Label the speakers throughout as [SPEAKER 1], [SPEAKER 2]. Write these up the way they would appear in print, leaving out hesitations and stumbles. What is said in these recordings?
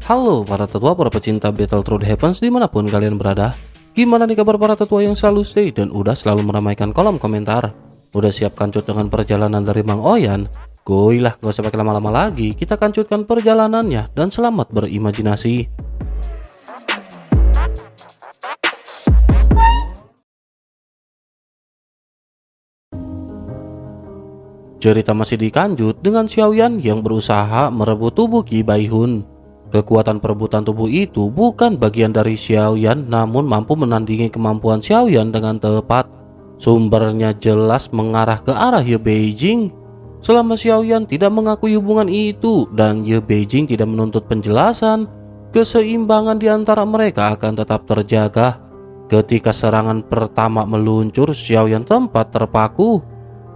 [SPEAKER 1] Halo para tetua, para pecinta Battle Through the Heavens dimanapun kalian berada. Gimana nih kabar para tetua yang selalu stay dan udah selalu meramaikan kolom komentar? Udah siap kancut dengan perjalanan dari Mang Oyan? Goilah, gak usah pakai lama-lama lagi, kita kancutkan perjalanannya dan selamat berimajinasi. Cerita masih dikanjut dengan Xiaoyan yang berusaha merebut tubuh Qi Baihun. Kekuatan perebutan tubuh itu bukan bagian dari Xiaoyan, namun mampu menandingi kemampuan Xiaoyan dengan tepat. Sumbernya jelas mengarah ke arah Ye Beijing. Selama Xiaoyan tidak mengakui hubungan itu dan Ye Beijing tidak menuntut penjelasan, keseimbangan di antara mereka akan tetap terjaga. Ketika serangan pertama meluncur, Xiaoyan sempat terpaku.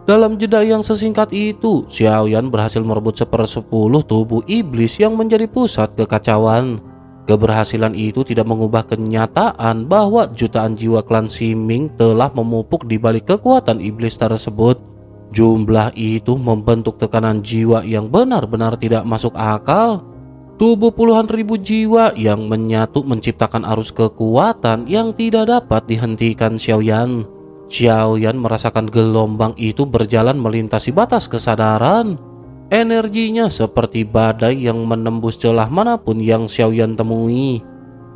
[SPEAKER 1] Dalam jeda yang sesingkat itu, Xiaoyan berhasil merebut 1/10 tubuh iblis yang menjadi pusat kekacauan. Keberhasilan itu tidak mengubah kenyataan bahwa jutaan jiwa klan Ximing telah memupuk di balik kekuatan iblis tersebut. Jumlah itu membentuk tekanan jiwa yang benar-benar tidak masuk akal. Tubuh puluhan ribu jiwa yang menyatu menciptakan arus kekuatan yang tidak dapat dihentikan Xiaoyan. Xiaoyan merasakan gelombang itu berjalan melintasi batas kesadaran. Energinya seperti badai yang menembus celah manapun yang Xiaoyan temui.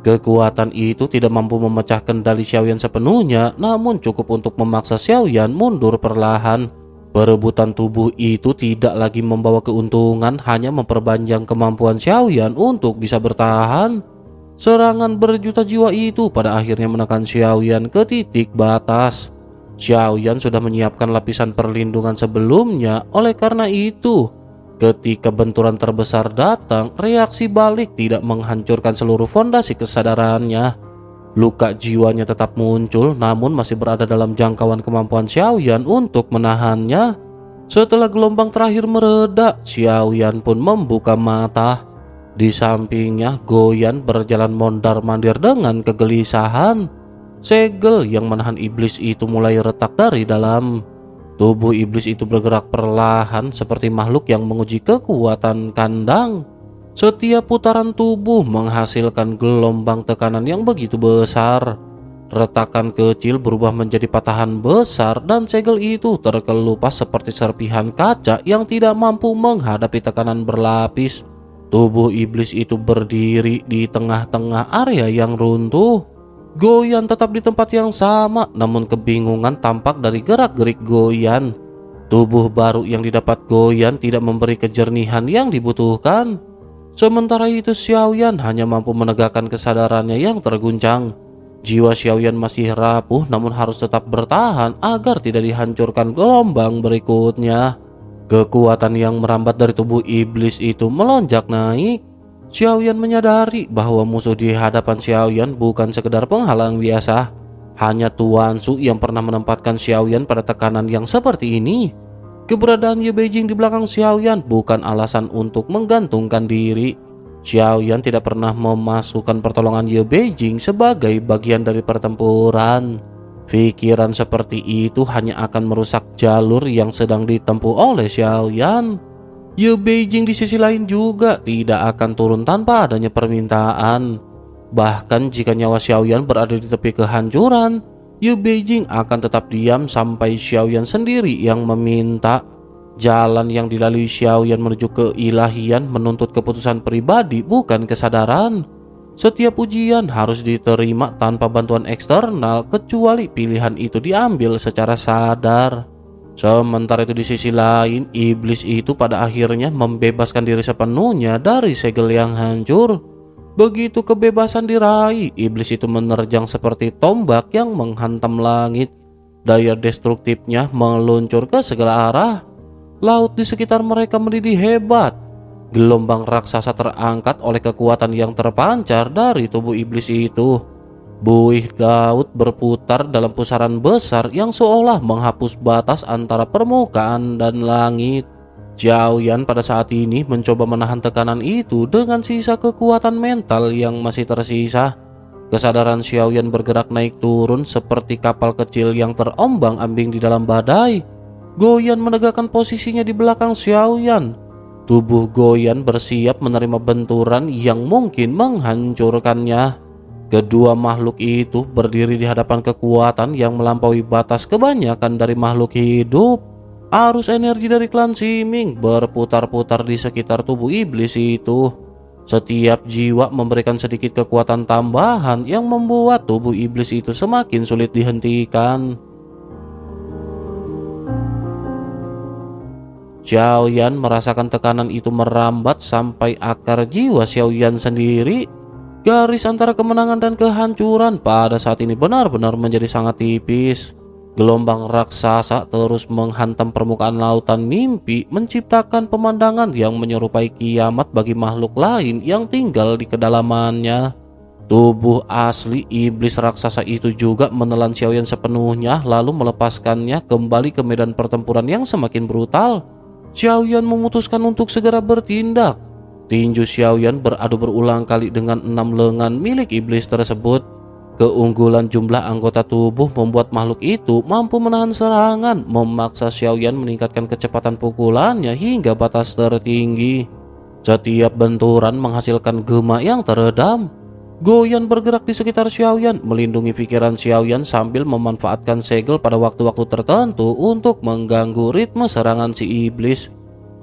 [SPEAKER 1] Kekuatan itu tidak mampu memecah kendali Xiaoyan sepenuhnya, namun cukup untuk memaksa Xiaoyan mundur perlahan. Perebutan tubuh itu tidak lagi membawa keuntungan, hanya memperpanjang kemampuan Xiaoyan untuk bisa bertahan. Serangan berjuta jiwa itu pada akhirnya menekan Xiaoyan ke titik batas. Xiaoyan sudah menyiapkan lapisan perlindungan sebelumnya, oleh karena itu ketika benturan terbesar datang, reaksi balik tidak menghancurkan seluruh fondasi kesadarannya. Luka jiwanya tetap muncul, namun masih berada dalam jangkauan kemampuan Xiaoyan untuk menahannya. Setelah gelombang terakhir mereda, Xiaoyan pun membuka mata. Di sampingnya, Goyan berjalan mondar-mandir dengan kegelisahan. Segel yang menahan iblis itu mulai retak dari dalam. Tubuh iblis itu bergerak perlahan seperti makhluk yang menguji kekuatan kandang. Setiap putaran tubuh menghasilkan gelombang tekanan yang begitu besar. Retakan kecil berubah menjadi patahan besar dan segel itu terkelupas seperti serpihan kaca yang tidak mampu menghadapi tekanan berlapis. Tubuh iblis itu berdiri di tengah-tengah area yang runtuh. Goyan tetap di tempat yang sama, namun kebingungan tampak dari gerak-gerik Goyan. Tubuh baru yang didapat Goyan tidak memberi kejernihan yang dibutuhkan. Sementara itu Xiaoyan hanya mampu menegakkan kesadarannya yang terguncang. Jiwa Xiaoyan masih rapuh, namun harus tetap bertahan agar tidak dihancurkan gelombang berikutnya. Kekuatan yang merambat dari tubuh iblis itu melonjak naik. Xiaoyan menyadari bahwa musuh di hadapan Xiaoyan bukan sekedar penghalang biasa. Hanya Tuan Su yang pernah menempatkan Xiaoyan pada tekanan yang seperti ini. Keberadaan Ye Beijing di belakang Xiaoyan bukan alasan untuk menggantungkan diri. Xiaoyan tidak pernah memasukkan pertolongan Ye Beijing sebagai bagian dari pertempuran. Pikiran seperti itu hanya akan merusak jalur yang sedang ditempuh oleh Xiaoyan. Ye Beijing di sisi lain juga tidak akan turun tanpa adanya permintaan. Bahkan jika nyawa Xiaoyan berada di tepi kehancuran, Ye Beijing akan tetap diam sampai Xiaoyan sendiri yang meminta. Jalan yang dilalui Xiaoyan menuju keilahian menuntut keputusan pribadi, bukan kesadaran. Setiap ujian harus diterima tanpa bantuan eksternal kecuali pilihan itu diambil secara sadar. Sementara itu di sisi lain, iblis itu pada akhirnya membebaskan diri sepenuhnya dari segel yang hancur. Begitu kebebasan diraih, iblis itu menerjang seperti tombak yang menghantam langit. Daya destruktifnya meluncur ke segala arah. Laut di sekitar mereka mendidih hebat. Gelombang raksasa terangkat oleh kekuatan yang terpancar dari tubuh iblis itu. Buih laut berputar dalam pusaran besar yang seolah menghapus batas antara permukaan dan langit. Xiaoyan pada saat ini mencoba menahan tekanan itu dengan sisa kekuatan mental yang masih tersisa. Kesadaran Xiaoyan bergerak naik turun seperti kapal kecil yang terombang-ambing di dalam badai. Goyan menegakkan posisinya di belakang Xiaoyan. Tubuh Goyan bersiap menerima benturan yang mungkin menghancurkannya. Kedua makhluk itu berdiri di hadapan kekuatan yang melampaui batas kebanyakan dari makhluk hidup. Arus energi dari klan Siming berputar-putar di sekitar tubuh iblis itu. Setiap jiwa memberikan sedikit kekuatan tambahan yang membuat tubuh iblis itu semakin sulit dihentikan. Xiaoyan merasakan tekanan itu merambat sampai akar jiwa Xiaoyan sendiri. Garis antara kemenangan dan kehancuran pada saat ini benar-benar menjadi sangat tipis. Gelombang raksasa terus menghantam permukaan lautan mimpi, menciptakan pemandangan yang menyerupai kiamat bagi makhluk lain yang tinggal di kedalamannya. Tubuh asli iblis raksasa itu juga menelan Xiaoyan sepenuhnya, lalu melepaskannya kembali ke medan pertempuran yang semakin brutal. Xiaoyan memutuskan untuk segera bertindak. Tinju Xiaoyan beradu berulang kali dengan 6 lengan milik iblis tersebut. Keunggulan jumlah anggota tubuh membuat makhluk itu mampu menahan serangan, memaksa Xiaoyan meningkatkan kecepatan pukulannya hingga batas tertinggi. Setiap benturan menghasilkan gema yang teredam. Goyan bergerak di sekitar Xiaoyan, melindungi pikiran Xiaoyan sambil memanfaatkan segel pada waktu-waktu tertentu untuk mengganggu ritme serangan si iblis.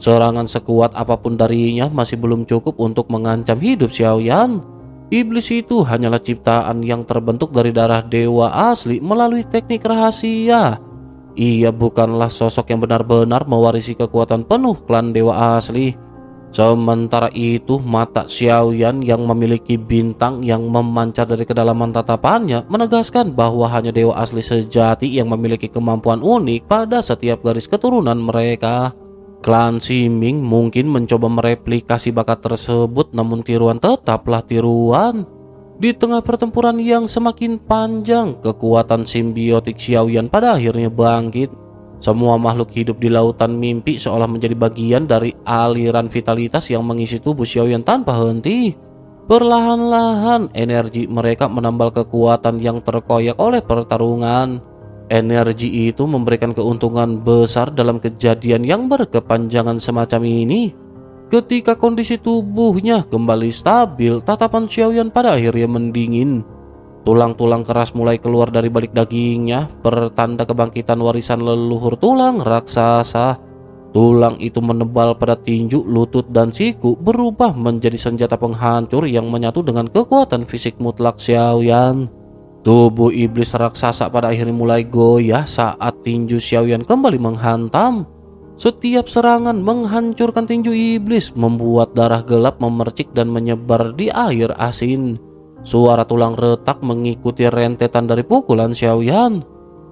[SPEAKER 1] Serangan sekuat apapun darinya masih belum cukup untuk mengancam hidup Xiaoyan. Iblis itu hanyalah ciptaan yang terbentuk dari darah dewa asli melalui teknik rahasia. Ia bukanlah sosok yang benar-benar mewarisi kekuatan penuh klan dewa asli. Sementara itu, mata Xiaoyan yang memiliki bintang yang memancar dari kedalaman tatapannya menegaskan bahwa hanya dewa asli sejati yang memiliki kemampuan unik pada setiap garis keturunan mereka. Klan Siming mungkin mencoba mereplikasi bakat tersebut, namun tiruan tetaplah tiruan. Di tengah pertempuran yang semakin panjang, kekuatan simbiotik Xiaoyan pada akhirnya bangkit. Semua makhluk hidup di lautan mimpi seolah menjadi bagian dari aliran vitalitas yang mengisi tubuh Xiaoyan tanpa henti. Perlahan-lahan energi mereka menambal kekuatan yang terkoyak oleh pertarungan. Energi itu memberikan keuntungan besar dalam kejadian yang berkepanjangan semacam ini. Ketika kondisi tubuhnya kembali stabil, tatapan Xiaoyan pada akhirnya mendingin. Tulang-tulang keras mulai keluar dari balik dagingnya, pertanda kebangkitan warisan leluhur tulang raksasa. Tulang itu menebal pada tinju, lutut, dan siku, berubah menjadi senjata penghancur yang menyatu dengan kekuatan fisik mutlak Xiaoyan. Tubuh iblis raksasa pada akhirnya mulai goyah saat tinju Xiaoyan kembali menghantam. Setiap serangan menghancurkan tinju iblis, membuat darah gelap memercik dan menyebar di air asin. Suara tulang retak mengikuti rentetan dari pukulan Xiaoyan.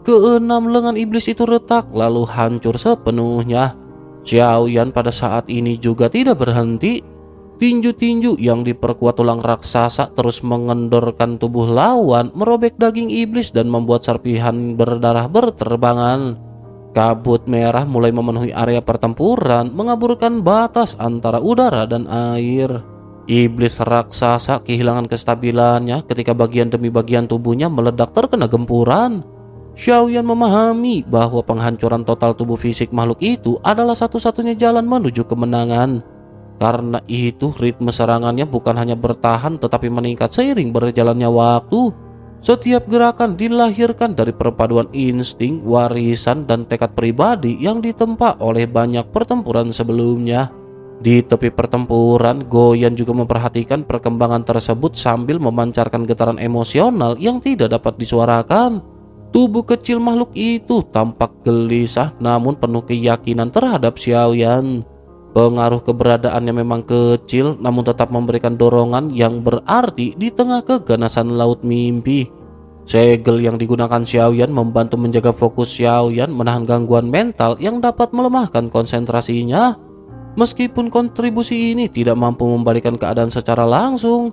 [SPEAKER 1] Keenam lengan iblis itu retak lalu hancur sepenuhnya. Xiaoyan pada saat ini juga tidak berhenti. Tinju-tinju yang diperkuat tulang raksasa terus mengendorkan tubuh lawan, merobek daging iblis dan membuat serpihan berdarah berterbangan. Kabut merah mulai memenuhi area pertempuran, mengaburkan batas antara udara dan air. Iblis raksasa kehilangan kestabilannya ketika bagian demi bagian tubuhnya meledak terkena gempuran. Xiaoyan memahami bahwa penghancuran total tubuh fisik makhluk itu adalah satu-satunya jalan menuju kemenangan. Karena itu, ritme serangannya bukan hanya bertahan tetapi meningkat seiring berjalannya waktu. Setiap gerakan dilahirkan dari perpaduan insting, warisan, dan tekad pribadi yang ditempa oleh banyak pertempuran sebelumnya. Di tepi pertempuran, Goyan juga memperhatikan perkembangan tersebut sambil memancarkan getaran emosional yang tidak dapat disuarakan. Tubuh kecil makhluk itu tampak gelisah namun penuh keyakinan terhadap Xiaoyan. Pengaruh keberadaannya memang kecil, namun tetap memberikan dorongan yang berarti di tengah keganasan laut mimpi. Segel yang digunakan Xiaoyan membantu menjaga fokus Xiaoyan, menahan gangguan mental yang dapat melemahkan konsentrasinya. Meskipun kontribusi ini tidak mampu membalikan keadaan secara langsung,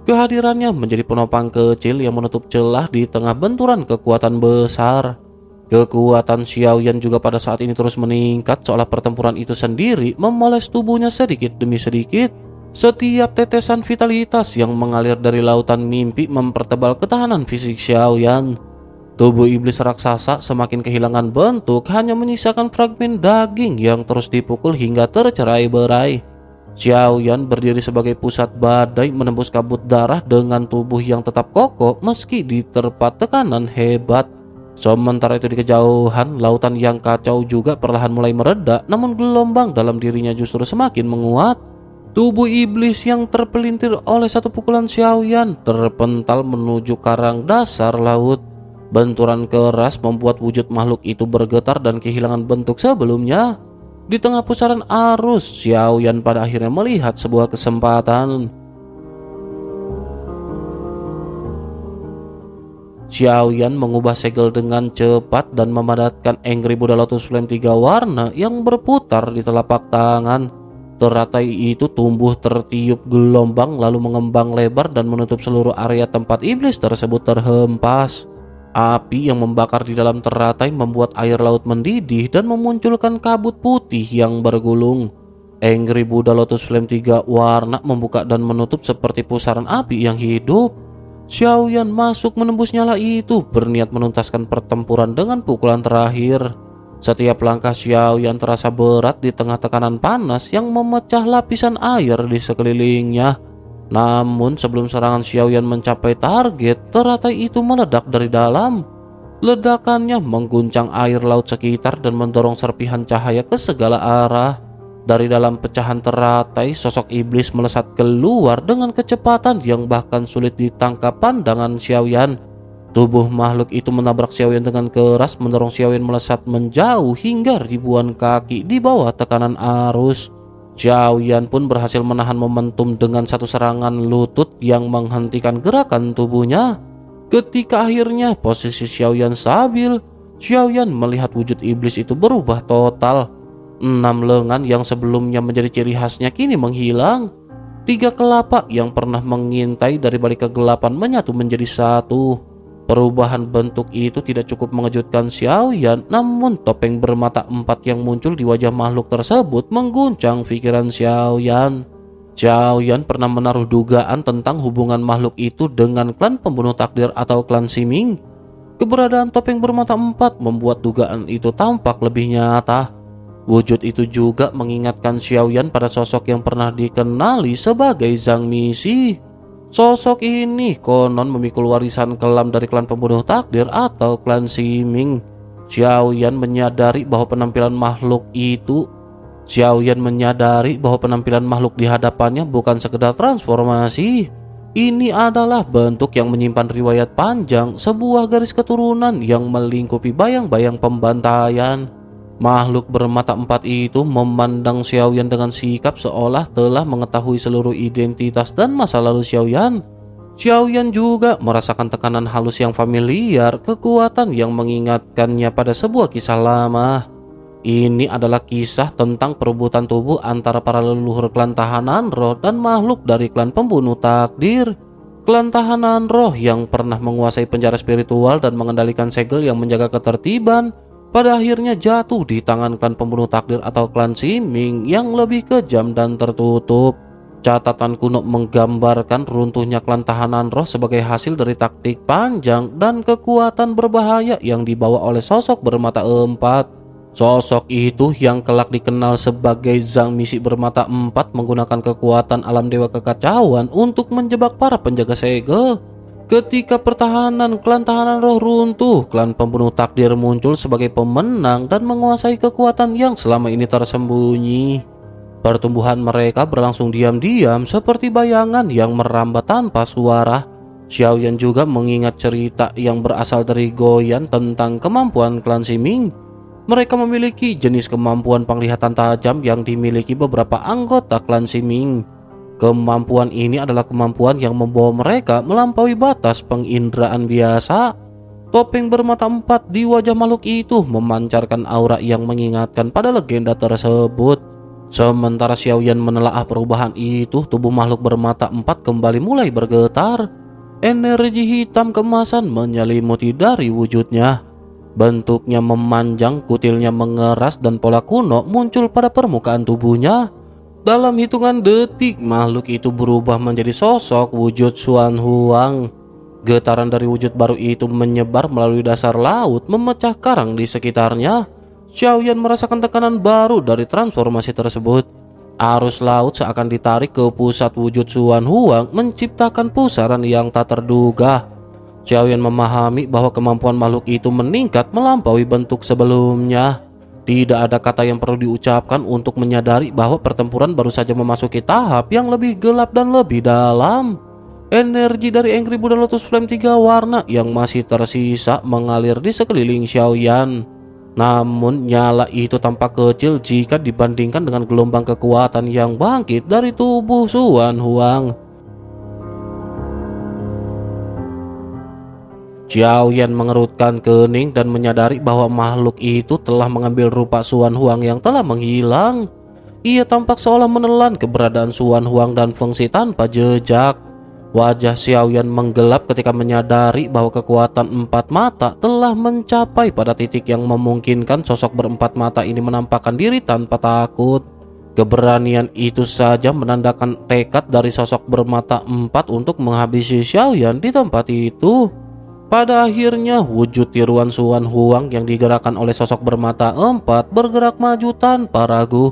[SPEAKER 1] kehadirannya menjadi penopang kecil yang menutup celah di tengah benturan kekuatan besar. Kekuatan Xiaoyan juga pada saat ini terus meningkat seolah pertempuran itu sendiri memoles tubuhnya sedikit demi sedikit. Setiap tetesan vitalitas yang mengalir dari lautan mimpi mempertebal ketahanan fisik Xiaoyan. Tubuh iblis raksasa semakin kehilangan bentuk, hanya menyisakan fragmen daging yang terus dipukul hingga tercerai-berai. Xiaoyan berdiri sebagai pusat badai menembus kabut darah dengan tubuh yang tetap kokoh meski diterpa tekanan hebat. Sementara itu di kejauhan, lautan yang kacau juga perlahan mulai mereda, namun gelombang dalam dirinya justru semakin menguat. Tubuh iblis yang terpelintir oleh satu pukulan Xiaoyan terpental menuju karang dasar laut. Benturan keras membuat wujud makhluk itu bergetar dan kehilangan bentuk sebelumnya. Di tengah pusaran arus, Xiaoyan pada akhirnya melihat sebuah kesempatan. Xiaoyan mengubah segel dengan cepat dan memadatkan Angry Buddha Lotus Flame 3 warna yang berputar di telapak tangan. Teratai itu tumbuh tertiup gelombang lalu mengembang lebar dan menutup seluruh area tempat iblis tersebut terhempas. Api yang membakar di dalam teratai membuat air laut mendidih dan memunculkan kabut putih yang bergulung. Angry Buddha Lotus Flame 3 warna membuka dan menutup seperti pusaran api yang hidup. Xiaoyan masuk menembus nyala itu, berniat menuntaskan pertempuran dengan pukulan terakhir. Setiap langkah Xiaoyan terasa berat di tengah tekanan panas yang memecah lapisan air di sekelilingnya. Namun sebelum serangan Xiaoyan mencapai target, teratai itu meledak dari dalam. Ledakannya mengguncang air laut sekitar dan mendorong serpihan cahaya ke segala arah. Dari dalam pecahan teratai, sosok iblis melesat keluar dengan kecepatan yang bahkan sulit ditangkap pandangan Xiaoyan. Tubuh makhluk itu menabrak Xiaoyan dengan keras, mendorong Xiaoyan melesat menjauh hingga ribuan kaki di bawah tekanan arus. Xiaoyan pun berhasil menahan momentum dengan satu serangan lutut yang menghentikan gerakan tubuhnya. Ketika akhirnya posisi Xiaoyan stabil, Xiaoyan melihat wujud iblis itu berubah total. 6 lengan yang sebelumnya menjadi ciri khasnya kini menghilang. 3 kelapa yang pernah mengintai dari balik kegelapan menyatu menjadi satu. Perubahan bentuk itu tidak cukup mengejutkan Xiaoyan, namun topeng bermata 4 yang muncul di wajah makhluk tersebut mengguncang pikiran Xiaoyan. Xiaoyan pernah menaruh dugaan tentang hubungan makhluk itu dengan klan pembunuh takdir atau klan Ximing. Keberadaan topeng bermata 4 membuat dugaan itu tampak lebih nyata. Wujud itu juga mengingatkan Xiaoyan pada sosok yang pernah dikenali sebagai Zhang Misi. Sosok ini konon memikul warisan kelam dari klan pembunuh takdir atau klan Ximing. Xiaoyan menyadari bahwa penampilan makhluk di hadapannya bukan sekedar transformasi. Ini adalah bentuk yang menyimpan riwayat panjang, sebuah garis keturunan yang melingkupi bayang-bayang pembantaian. Makhluk bermata 4 itu memandang Xiaoyan dengan sikap seolah telah mengetahui seluruh identitas dan masa lalu Xiaoyan. Xiaoyan juga merasakan tekanan halus yang familiar, kekuatan yang mengingatkannya pada sebuah kisah lama. Ini adalah kisah tentang perebutan tubuh antara para leluhur klan tahanan roh dan makhluk dari klan pembunuh takdir. Klan tahanan roh yang pernah menguasai penjara spiritual dan mengendalikan segel yang menjaga ketertiban, pada akhirnya jatuh di tangan klan pembunuh takdir atau klan Ximing yang lebih kejam dan tertutup. Catatan kuno menggambarkan runtuhnya klan tahanan roh sebagai hasil dari taktik panjang dan kekuatan berbahaya yang dibawa oleh sosok bermata 4. Sosok itu yang kelak dikenal sebagai Zhang Misi bermata 4 menggunakan kekuatan alam dewa kekacauan untuk menjebak para penjaga segel. Ketika pertahanan klan tahanan roh runtuh, klan pembunuh takdir muncul sebagai pemenang dan menguasai kekuatan yang selama ini tersembunyi. Pertumbuhan mereka berlangsung diam-diam seperti bayangan yang merambat tanpa suara. Xiaoyan juga mengingat cerita yang berasal dari Goyan tentang kemampuan klan Ximing. Mereka memiliki jenis kemampuan penglihatan tajam yang dimiliki beberapa anggota klan Ximing. Kemampuan ini adalah kemampuan yang membawa mereka melampaui batas penginderaan biasa. Topeng bermata 4 di wajah makhluk itu memancarkan aura yang mengingatkan pada legenda tersebut. Sementara Xiaoyan menelaah perubahan itu, tubuh makhluk bermata 4 kembali mulai bergetar. Energi hitam kemasan menyelimuti dari wujudnya. Bentuknya memanjang, kutilnya mengeras, dan pola kuno muncul pada permukaan tubuhnya. Dalam hitungan detik, makhluk itu berubah menjadi sosok wujud Xuan Huang. Getaran dari wujud baru itu menyebar melalui dasar laut, memecah karang di sekitarnya. Xiaoyan merasakan tekanan baru dari transformasi tersebut. Arus laut seakan ditarik ke pusat wujud Suan Huang, menciptakan pusaran yang tak terduga. Xiaoyan memahami bahwa kemampuan makhluk itu meningkat melampaui bentuk sebelumnya. Tidak ada kata yang perlu diucapkan untuk menyadari bahwa pertempuran baru saja memasuki tahap yang lebih gelap dan lebih dalam. Energi dari Angry Buddha Lotus Flame 3 warna yang masih tersisa mengalir di sekeliling Xiaoyan. Namun nyala itu tampak kecil jika dibandingkan dengan gelombang kekuatan yang bangkit dari tubuh Suan Huang. Xiaoyan mengerutkan kening dan menyadari bahwa makhluk itu telah mengambil rupa Suan Huang yang telah menghilang. Ia tampak seolah menelan keberadaan Suan Huang dan fungsi tanpa jejak. Wajah Xiaoyan menggelap ketika menyadari bahwa kekuatan empat mata telah mencapai pada titik yang memungkinkan sosok berempat mata ini menampakkan diri tanpa takut. Keberanian itu saja menandakan tekad dari sosok bermata empat untuk menghabisi Xiaoyan di tempat itu. Pada akhirnya wujud tiruan Suan Huang yang digerakkan oleh sosok bermata empat bergerak maju tanpa ragu.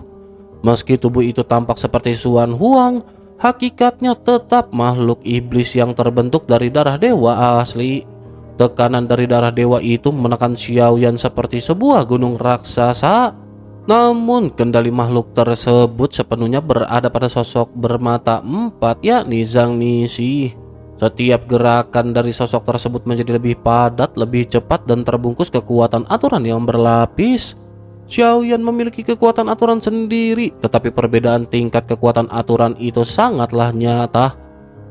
[SPEAKER 1] Meski tubuh itu tampak seperti Suan Huang, hakikatnya tetap makhluk iblis yang terbentuk dari darah dewa asli. Tekanan dari darah dewa itu menekan Xiaoyan seperti sebuah gunung raksasa. Namun kendali makhluk tersebut sepenuhnya berada pada sosok bermata empat, yakni Zhang Nixi. Setiap gerakan dari sosok tersebut menjadi lebih padat, lebih cepat, dan terbungkus kekuatan aturan yang berlapis. Xiaoyan memiliki kekuatan aturan sendiri, tetapi perbedaan tingkat kekuatan aturan itu sangatlah nyata.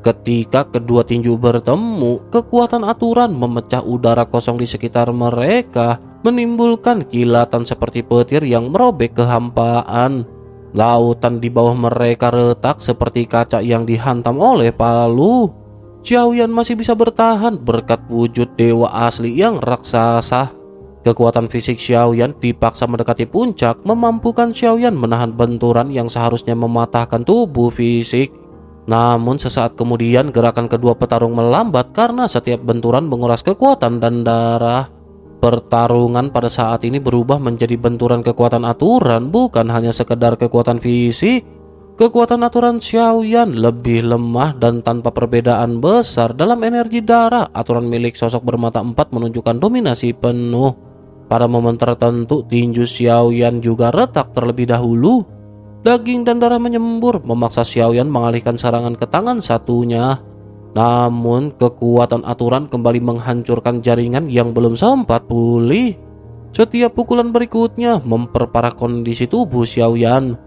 [SPEAKER 1] Ketika kedua tinju bertemu, kekuatan aturan memecah udara kosong di sekitar mereka, menimbulkan kilatan seperti petir yang merobek kehampaan. Lautan di bawah mereka retak seperti kaca yang dihantam oleh palu. Xiaoyan masih bisa bertahan berkat wujud dewa asli yang raksasa. Kekuatan fisik Xiaoyan dipaksa mendekati puncak, memampukan Xiaoyan menahan benturan yang seharusnya mematahkan tubuh fisik. Namun sesaat kemudian gerakan kedua petarung melambat karena setiap benturan menguras kekuatan dan darah. Pertarungan pada saat ini berubah menjadi benturan kekuatan aturan, bukan hanya sekedar kekuatan fisik. Kekuatan aturan Xiaoyan lebih lemah dan tanpa perbedaan besar dalam energi darah. Aturan milik sosok bermata empat menunjukkan dominasi penuh. Pada momen tertentu, tinju Xiaoyan juga retak terlebih dahulu. Daging dan darah menyembur, memaksa Xiaoyan mengalihkan serangan ke tangan satunya. Namun, kekuatan aturan kembali menghancurkan jaringan yang belum sempat pulih. Setiap pukulan berikutnya memperparah kondisi tubuh Xiaoyan.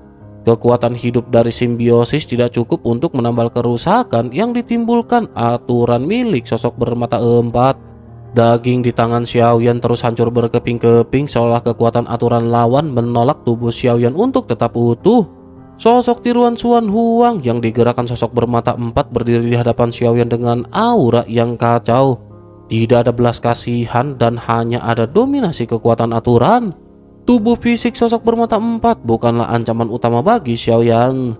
[SPEAKER 1] Kekuatan hidup dari simbiosis tidak cukup untuk menambal kerusakan yang ditimbulkan aturan milik sosok bermata empat. Daging di tangan Xiaoyan terus hancur berkeping-keping seolah kekuatan aturan lawan menolak tubuh Xiaoyan untuk tetap utuh. Sosok tiruan Suan Huang yang digerakkan sosok bermata empat berdiri di hadapan Xiaoyan dengan aura yang kacau. Tidak ada belas kasihan dan hanya ada dominasi kekuatan aturan. Tubuh fisik sosok bermata empat bukanlah ancaman utama bagi Xiaoyan.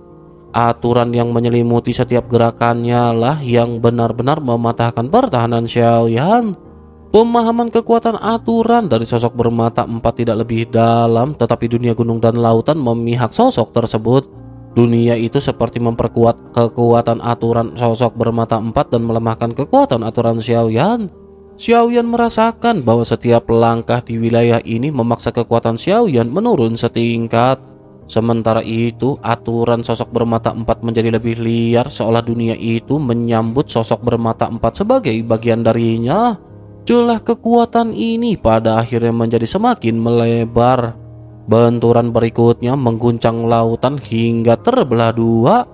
[SPEAKER 1] Aturan yang menyelimuti setiap gerakannya lah yang benar-benar mematahkan pertahanan Xiaoyan. Pemahaman kekuatan aturan dari sosok bermata empat tidak lebih dalam, tetapi dunia gunung dan lautan memihak sosok tersebut. Dunia itu seperti memperkuat kekuatan aturan sosok bermata empat dan melemahkan kekuatan aturan Xiaoyan. Xiaoyan merasakan bahwa setiap langkah di wilayah ini memaksa kekuatan Xiaoyan menurun setingkat. Sementara itu, aturan sosok bermata empat menjadi lebih liar seolah dunia itu menyambut sosok bermata empat sebagai bagian darinya. Celah kekuatan ini pada akhirnya menjadi semakin melebar. Benturan berikutnya mengguncang lautan hingga terbelah dua.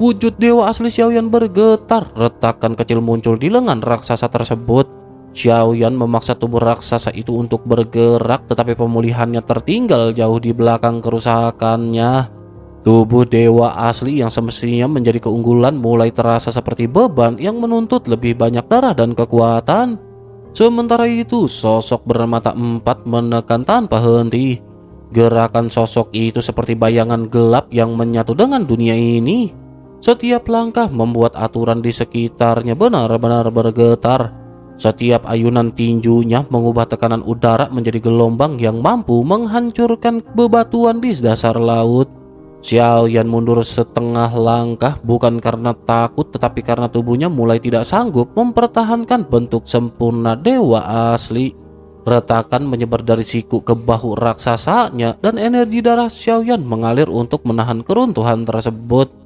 [SPEAKER 1] Wujud dewa asli Xiaoyan bergetar, retakan kecil muncul di lengan raksasa tersebut. Xiaoyan memaksa tubuh raksasa itu untuk bergerak, tetapi pemulihannya tertinggal jauh di belakang kerusakannya. Tubuh dewa asli yang semestinya menjadi keunggulan mulai terasa seperti beban yang menuntut lebih banyak darah dan kekuatan. Sementara itu, sosok bermata empat menekan tanpa henti. Gerakan sosok itu seperti bayangan gelap yang menyatu dengan dunia ini. Setiap langkah membuat aturan di sekitarnya benar-benar bergetar. Setiap ayunan tinjunya mengubah tekanan udara menjadi gelombang yang mampu menghancurkan bebatuan di dasar laut. Xiaoyan mundur setengah langkah bukan karena takut tetapi karena tubuhnya mulai tidak sanggup mempertahankan bentuk sempurna dewa asli. Retakan menyebar dari siku ke bahu raksasanya dan energi darah Xiaoyan mengalir untuk menahan keruntuhan tersebut.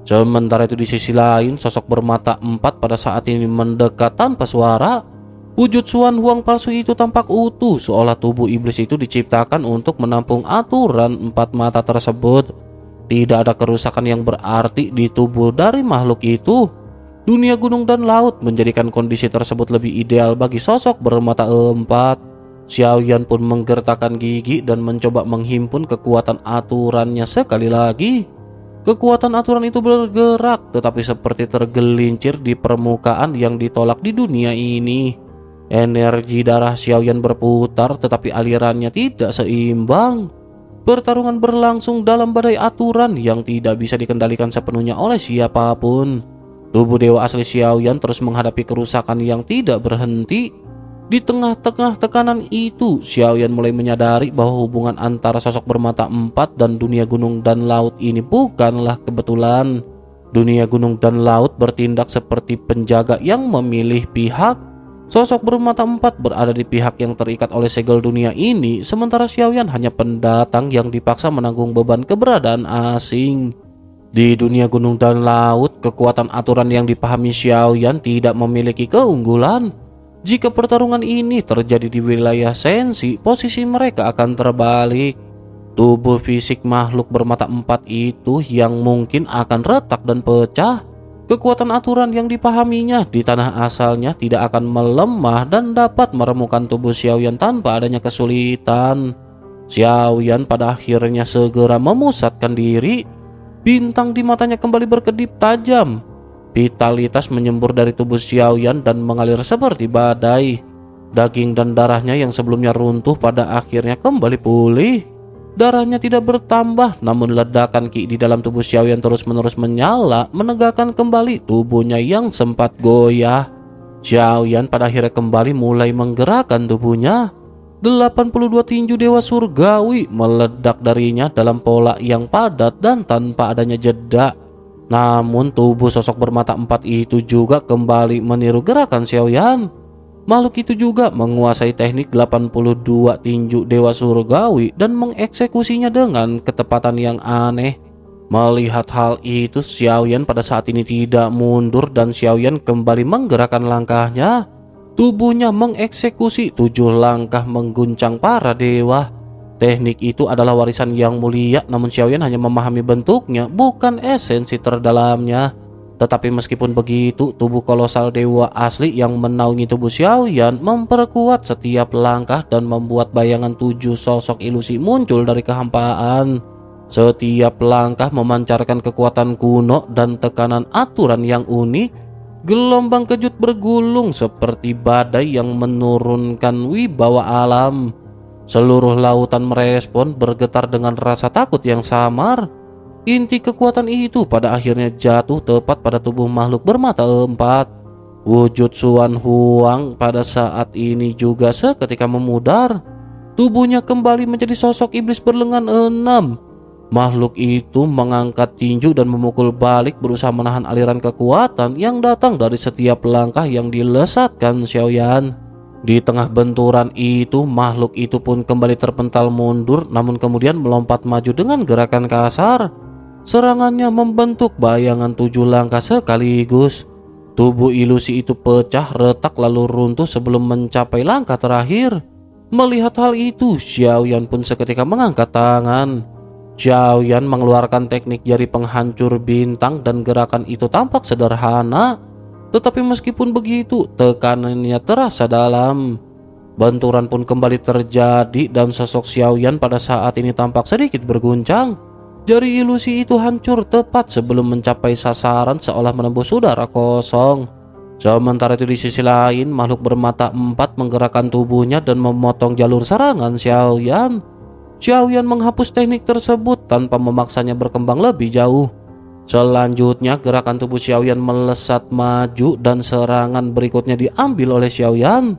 [SPEAKER 1] Sementara itu di sisi lain, sosok bermata empat pada saat ini mendekat tanpa suara. Wujud Xuan Huang palsu itu tampak utuh, seolah tubuh iblis itu diciptakan untuk menampung aturan empat mata tersebut. Tidak ada kerusakan yang berarti di tubuh dari makhluk itu. Dunia gunung dan laut menjadikan kondisi tersebut lebih ideal bagi sosok bermata empat. Xiaoyan pun menggertakkan gigi dan mencoba menghimpun kekuatan aturannya sekali lagi. Kekuatan aturan itu bergerak tetapi seperti tergelincir di permukaan yang ditolak di dunia ini. Energi darah Xiaoyan berputar tetapi alirannya tidak seimbang. Pertarungan berlangsung dalam badai aturan yang tidak bisa dikendalikan sepenuhnya oleh siapapun. Tubuh dewa asli Xiaoyan terus menghadapi kerusakan yang tidak berhenti. Di tengah-tengah tekanan itu, Xiaoyan mulai menyadari bahwa hubungan antara sosok bermata empat dan dunia gunung dan laut ini bukanlah kebetulan. Dunia gunung dan laut bertindak seperti penjaga yang memilih pihak. Sosok bermata empat berada di pihak yang terikat oleh segel dunia ini, sementara Xiaoyan hanya pendatang yang dipaksa menanggung beban keberadaan asing. Di dunia gunung dan laut, kekuatan aturan yang dipahami Xiaoyan tidak memiliki keunggulan. Jika pertarungan ini terjadi di wilayah sensi, posisi mereka akan terbalik. Tubuh fisik makhluk bermata empat itu yang mungkin akan retak dan pecah. Kekuatan aturan yang dipahaminya di tanah asalnya tidak akan melemah dan dapat meremukan tubuh Xiaoyan tanpa adanya kesulitan. Xiaoyan pada akhirnya segera memusatkan diri. Bintang di matanya kembali berkedip tajam. Vitalitas menyembur dari tubuh Xiaoyan dan mengalir seperti badai. Daging dan darahnya yang sebelumnya runtuh pada akhirnya kembali pulih. Darahnya tidak bertambah, namun ledakan ki di dalam tubuh Xiaoyan terus-menerus menyala, menegakkan kembali tubuhnya yang sempat goyah. Xiaoyan pada akhirnya kembali mulai menggerakkan tubuhnya. 82 tinju dewa surgawi meledak darinya dalam pola yang padat dan tanpa adanya jeda. Namun tubuh sosok bermata empat itu juga kembali meniru gerakan Xiaoyan. Makhluk itu juga menguasai teknik 82 tinju dewa surgawi dan mengeksekusinya dengan ketepatan yang aneh. Melihat hal itu, Xiaoyan pada saat ini tidak mundur dan Xiaoyan kembali menggerakkan langkahnya. Tubuhnya mengeksekusi 7 langkah mengguncang para dewa. Teknik itu adalah warisan yang mulia, namun Xiaoyan hanya memahami bentuknya, bukan esensi terdalamnya. Tetapi meskipun begitu, tubuh kolosal dewa asli yang menaungi tubuh Xiaoyan memperkuat setiap langkah dan membuat bayangan 7 sosok ilusi muncul dari kehampaan. Setiap langkah memancarkan kekuatan kuno dan tekanan aturan yang unik. Gelombang kejut bergulung seperti badai yang menurunkan wibawa alam. Seluruh lautan merespon bergetar dengan rasa takut yang samar. Inti kekuatan itu pada akhirnya jatuh tepat pada tubuh makhluk bermata empat. Wujud Xuan Huang pada saat ini juga seketika memudar. Tubuhnya kembali menjadi sosok iblis berlengan 6. Makhluk itu mengangkat tinju dan memukul balik, berusaha menahan aliran kekuatan yang datang dari setiap langkah yang dilesatkan Xiaoyan. Di tengah benturan itu, makhluk itu pun kembali terpental mundur, namun kemudian melompat maju dengan gerakan kasar. Serangannya membentuk bayangan 7 langkah sekaligus. Tubuh ilusi itu pecah, retak lalu runtuh sebelum mencapai langkah terakhir. Melihat hal itu, Xiaoyan pun seketika mengangkat tangan. Xiaoyan mengeluarkan teknik jari penghancur bintang dan gerakan itu tampak sederhana. Tetapi meskipun begitu, tekanannya terasa dalam. Benturan pun kembali terjadi dan sosok Xiaoyan pada saat ini tampak sedikit berguncang. Jari ilusi itu hancur tepat sebelum mencapai sasaran seolah menembus udara kosong. Sementara itu di sisi lain, makhluk bermata empat menggerakkan tubuhnya dan memotong jalur serangan Xiaoyan. Xiaoyan menghapus teknik tersebut tanpa memaksanya berkembang lebih jauh. Selanjutnya gerakan tubuh Xiaoyan melesat maju dan serangan berikutnya diambil oleh Xiaoyan.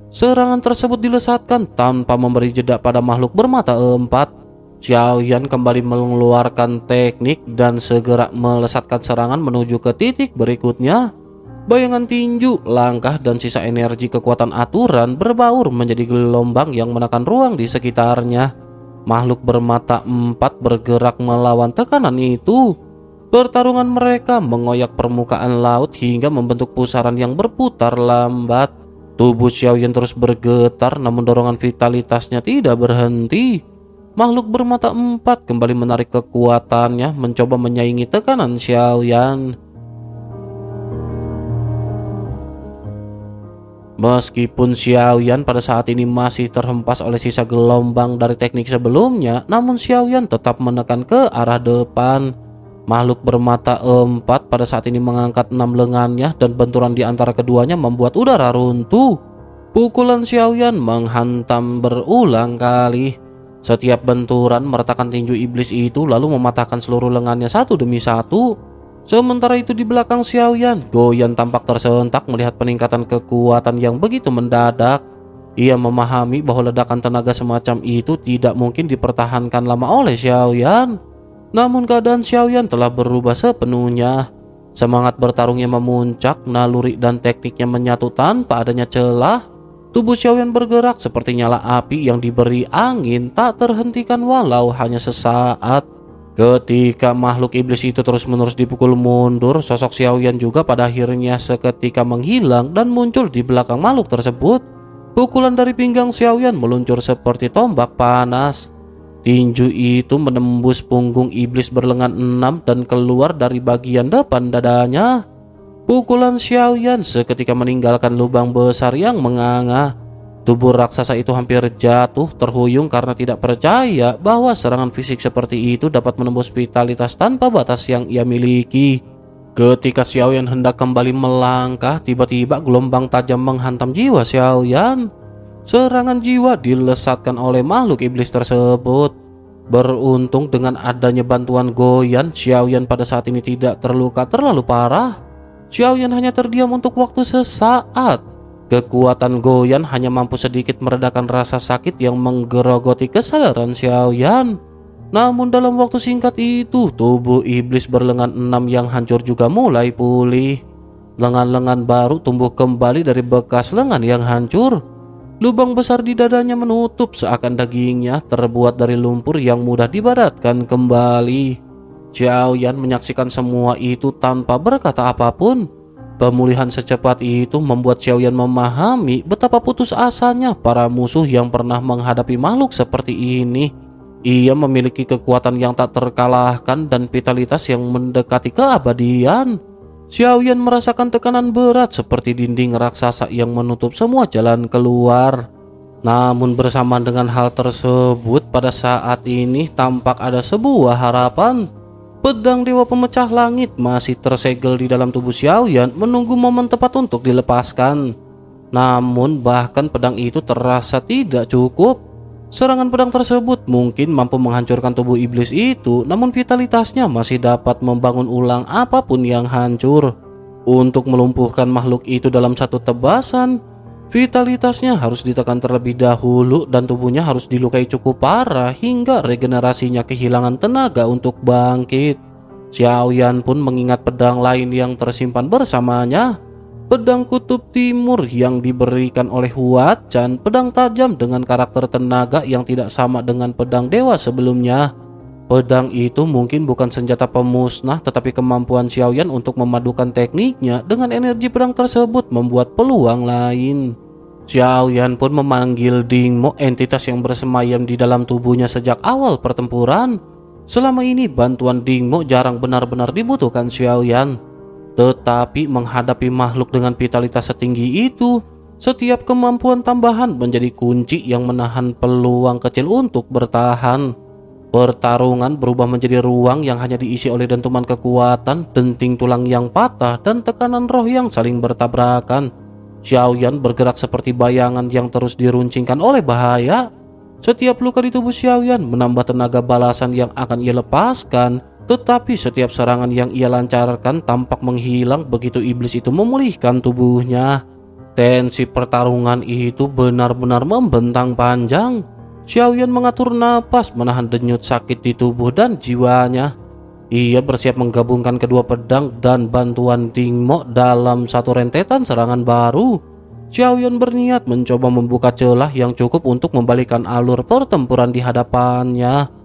[SPEAKER 1] Serangan tersebut dilesatkan tanpa memberi jeda pada makhluk bermata empat. Xiaoyan kembali mengeluarkan teknik dan segera melesatkan serangan menuju ke titik berikutnya. Bayangan tinju, langkah, dan sisa energi kekuatan aturan berbaur menjadi gelombang yang menekan ruang di sekitarnya. Makhluk bermata empat bergerak melawan tekanan itu. Pertarungan mereka mengoyak permukaan laut hingga membentuk pusaran yang berputar lambat. Tubuh Xiaoyan terus bergetar, namun dorongan vitalitasnya tidak berhenti. Makhluk bermata empat kembali menarik kekuatannya, mencoba menyaingi tekanan Xiaoyan. Meskipun Xiaoyan pada saat ini masih terhempas oleh sisa gelombang dari teknik sebelumnya, namun Xiaoyan tetap menekan ke arah depan. Makhluk bermata empat pada saat ini mengangkat 6 lengannya dan benturan di antara keduanya membuat udara runtuh. Pukulan Xiaoyan menghantam berulang kali. Setiap benturan meretakan tinju iblis itu lalu mematahkan seluruh lengannya satu demi satu. Sementara itu di belakang Xiaoyan, Goyan tampak tersentak melihat peningkatan kekuatan yang begitu mendadak. Ia memahami bahwa ledakan tenaga semacam itu tidak mungkin dipertahankan lama oleh Xiaoyan. Namun keadaan Xiaoyan telah berubah sepenuhnya. Semangat bertarungnya memuncak, naluri dan tekniknya menyatu tanpa adanya celah. Tubuh Xiaoyan bergerak seperti nyala api yang diberi angin, tak terhentikan walau hanya sesaat. Ketika makhluk iblis itu terus-menerus dipukul mundur, sosok Xiaoyan juga pada akhirnya seketika menghilang dan muncul di belakang makhluk tersebut. Pukulan dari pinggang Xiaoyan meluncur seperti tombak panas. Tinju itu menembus punggung iblis berlengan 6 dan keluar dari bagian depan dadanya. Pukulan Xiaoyan seketika meninggalkan lubang besar yang menganga. Tubuh raksasa itu hampir jatuh terhuyung karena tidak percaya bahwa serangan fisik seperti itu dapat menembus vitalitas tanpa batas yang ia miliki. Ketika Xiaoyan hendak kembali melangkah, tiba-tiba gelombang tajam menghantam jiwa Xiaoyan. Serangan jiwa dilesatkan oleh makhluk iblis tersebut. Beruntung dengan adanya bantuan Goyan, Xiaoyan pada saat ini tidak terluka terlalu parah. Xiaoyan hanya terdiam untuk waktu sesaat. Kekuatan Goyan hanya mampu sedikit meredakan rasa sakit yang menggerogoti kesadaran Xiaoyan. Namun dalam waktu singkat itu, tubuh iblis berlengan 6 yang hancur juga mulai pulih. Lengan-lengan baru tumbuh kembali dari bekas lengan yang hancur. Lubang besar di dadanya menutup seakan dagingnya terbuat dari lumpur yang mudah dibaratkan kembali. Xiaoyan menyaksikan semua itu tanpa berkata apapun. Pemulihan secepat itu membuat Xiaoyan memahami betapa putus asanya para musuh yang pernah menghadapi makhluk seperti ini. Ia memiliki kekuatan yang tak terkalahkan dan vitalitas yang mendekati keabadian. Xiaoyan merasakan tekanan berat seperti dinding raksasa yang menutup semua jalan keluar. Namun bersamaan dengan hal tersebut, pada saat ini tampak ada sebuah harapan. Pedang Dewa Pemecah Langit masih tersegel di dalam tubuh Xiaoyan menunggu momen tepat untuk dilepaskan. Namun bahkan pedang itu terasa tidak cukup. Serangan pedang tersebut mungkin mampu menghancurkan tubuh iblis itu, namun vitalitasnya masih dapat membangun ulang apapun yang hancur. Untuk melumpuhkan makhluk itu dalam satu tebasan, vitalitasnya harus ditekan terlebih dahulu dan tubuhnya harus dilukai cukup parah hingga regenerasinya kehilangan tenaga untuk bangkit. Xiaoyan pun mengingat pedang lain yang tersimpan bersamanya. Pedang Kutub Timur yang diberikan oleh Huachan, pedang tajam dengan karakter tenaga yang tidak sama dengan pedang dewa sebelumnya. Pedang itu mungkin bukan senjata pemusnah, tetapi kemampuan Xiaoyan untuk memadukan tekniknya dengan energi pedang tersebut membuat peluang lain. Xiaoyan pun memanggil Dingmo, entitas yang bersemayam di dalam tubuhnya sejak awal pertempuran. Selama ini bantuan Dingmo jarang benar-benar dibutuhkan Xiaoyan. Tetapi menghadapi makhluk dengan vitalitas setinggi itu, setiap kemampuan tambahan menjadi kunci yang menahan peluang kecil untuk bertahan. Pertarungan berubah menjadi ruang yang hanya diisi oleh dentuman kekuatan, denting tulang yang patah, dan tekanan roh yang saling bertabrakan. Xiaoyan bergerak seperti bayangan yang terus diruncingkan oleh bahaya. Setiap luka di tubuh Xiaoyan menambah tenaga balasan yang akan ia lepaskan, tetapi setiap serangan yang ia lancarkan tampak menghilang begitu iblis itu memulihkan tubuhnya. Tensi pertarungan itu benar-benar membentang panjang. Xiaoyan mengatur napas menahan denyut sakit di tubuh dan jiwanya. Ia bersiap menggabungkan kedua pedang dan bantuan Ding Mo dalam satu rentetan serangan baru. Xiaoyan berniat mencoba membuka celah yang cukup untuk membalikan alur pertempuran di hadapannya.